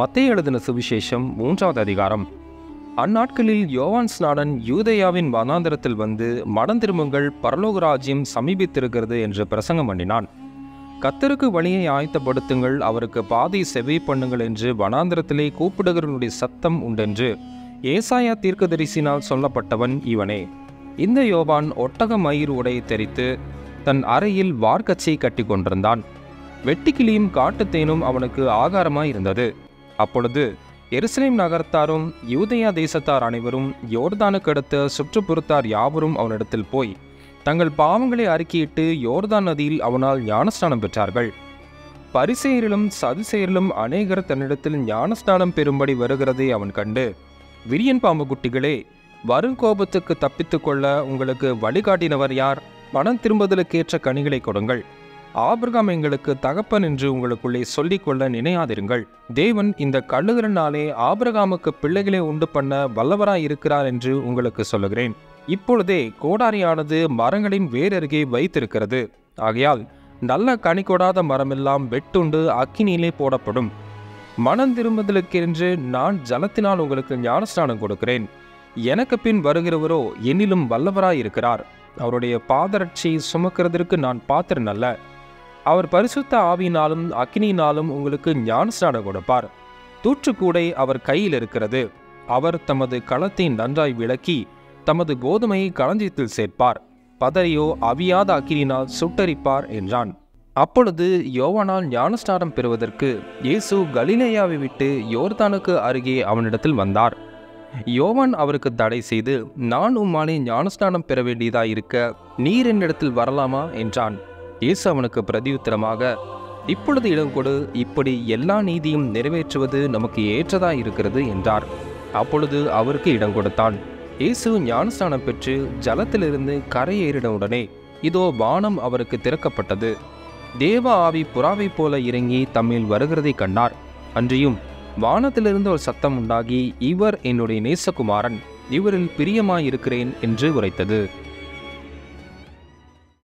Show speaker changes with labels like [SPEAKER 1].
[SPEAKER 1] மத்தேயு எழுதின சுவிசேஷம் 3வது அதிகாரம். அந்நாட்களில் யோவான் ஸ்நானன் யூதேயாவின் வனாந்தரத்தில் வந்து, மனம் திரும்புங்கள், பரலோக ராஜ்யம் சமீபித்திருக்கிறது என்று பிரசங்கம் பண்ணினான். கர்த்தருக்கு வழியை ஆயத்தப்படுத்துங்கள், அவருக்கு பாதை செவி பண்ணுங்கள் என்று வனாந்தரத்திலே கூப்பிடுகிறவனுடைய சத்தம் உண்டென்று ஏசாயா தீர்க்கதரிசினால் சொல்லப்பட்டவன் இவனே. இந்த யோவான் ஒட்டக மயிர் உடை தெரித்து தன் அறையில் வார்க்கச்சை கட்டி கொண்டிருந்தான். வெட்டுக்கிளியும் காட்டுத்தேனும் அவனுக்கு ஆகாரமாய் இருந்தது. அப்பொழுது எருசலேம் நகரத்தாரும் யூதேயா தேசத்தார் அனைவரும் யோர்தானுக்கு அடுத்த சுற்றுப்புறத்தார் யாவரும் அவனிடத்தில் போய் தங்கள் பாவங்களை அறிக்கையிட்டு யோர்தான் நதியில் அவனால் ஞானஸ்நானம் பெற்றார்கள். பரிசேயரிலும் சதுசேயரிலும் அநேகர் தன்னிடத்தில் ஞானஸ்நானம் பெறும்படி வருகிறதை அவன் கண்டு, விரியன் பாம்பு குட்டிகளே, வருங்கோபத்துக்கு தப்பித்துக் கொள்ள உங்களுக்கு வழிகாட்டினவர் யார்? மனம் திரும்புதலுக்கேற்ற கனிகளை கொடுங்கள். ஆபிரகாம் எங்களுக்கு தகப்பன் என்று உங்களுக்குள்ளே சொல்லிக்கொள்ள நினையாதிருங்கள். தேவன் இந்த கல்லுகளினாலே ஆபிரகாமுக்கு பிள்ளைகளை உண்டு பண்ண வல்லவராய் இருக்கிறார் என்று உங்களுக்கு சொல்லுகிறேன். இப்பொழுதே கோடாரியானது மரங்களின் வேரருகே வைத்திருக்கிறது. ஆகையால் நல்ல கனி கொடாத மரமெல்லாம் வெட்டுண்டு அக்கினியிலே போடப்படும். மனம் திரும்புதலுக்கென்று நான் ஜலத்தினால் உங்களுக்கு ஞானஸ்நானம் கொடுக்கிறேன். எனக்கு பின் வருகிறவரோ என்னிலும் வல்லவராய் இருக்கிறார். அவருடைய பாதரட்சியை சுமக்கிறதற்கு நான் பாத்திரன் அல்ல. அவர் பரிசுத்த ஆவியினாலும் அக்கினியினாலும் உங்களுக்கு ஞானஸ்நானம் கொடுப்பார். தூற்றுக்கூடை அவர் கையில் இருக்கிறது. அவர் தமது களத்தை நன்றாய் விளக்கி தமது கோதுமையை களஞ்சியத்தில் சேர்ப்பார். பதரையோ அவியாத அக்கினியினால் சுட்டரிப்பார் என்றான். அப்பொழுது யோவானால் ஞானஸ்நானம் பெறுவதற்கு இயேசு கலிலேயாவை விட்டு யோர்தானுக்கு அருகே அவனிடத்தில் வந்தார். யோவான் அவருக்கு தடை செய்து, நான் உம்மாலே ஞானஸ்நானம் பெற வேண்டியதாயிருக்க நீர் என்னிடத்தில் வரலாமா என்றான். இயேசு அவனுக்கு பிரதியுத்தரமாக, இப்பொழுது இடம் கொடு, இப்படி எல்லா நீதியும் நிறைவேற்றுவது நமக்கு ஏற்றதாய் இருக்கிறது என்றார். அப்பொழுது அவருக்கு இடம் கொடுத்தான். இயேசு ஞானஸ்நானம் பெற்று ஜலத்திலிருந்து கரையேறினவுடனே இதோ வானம் அவருக்கு திறக்கப்பட்டது. தேவ ஆவி புறாவை போல இறங்கி தம்மில் வருகிறதை கண்டார். அன்றியும் வானத்திலிருந்து ஒரு சத்தம் உண்டாகி, இவர் என்னுடைய நேசகுமாரன், இவரில் பிரியமாயிருக்கிறேன் என்று உரைத்தது.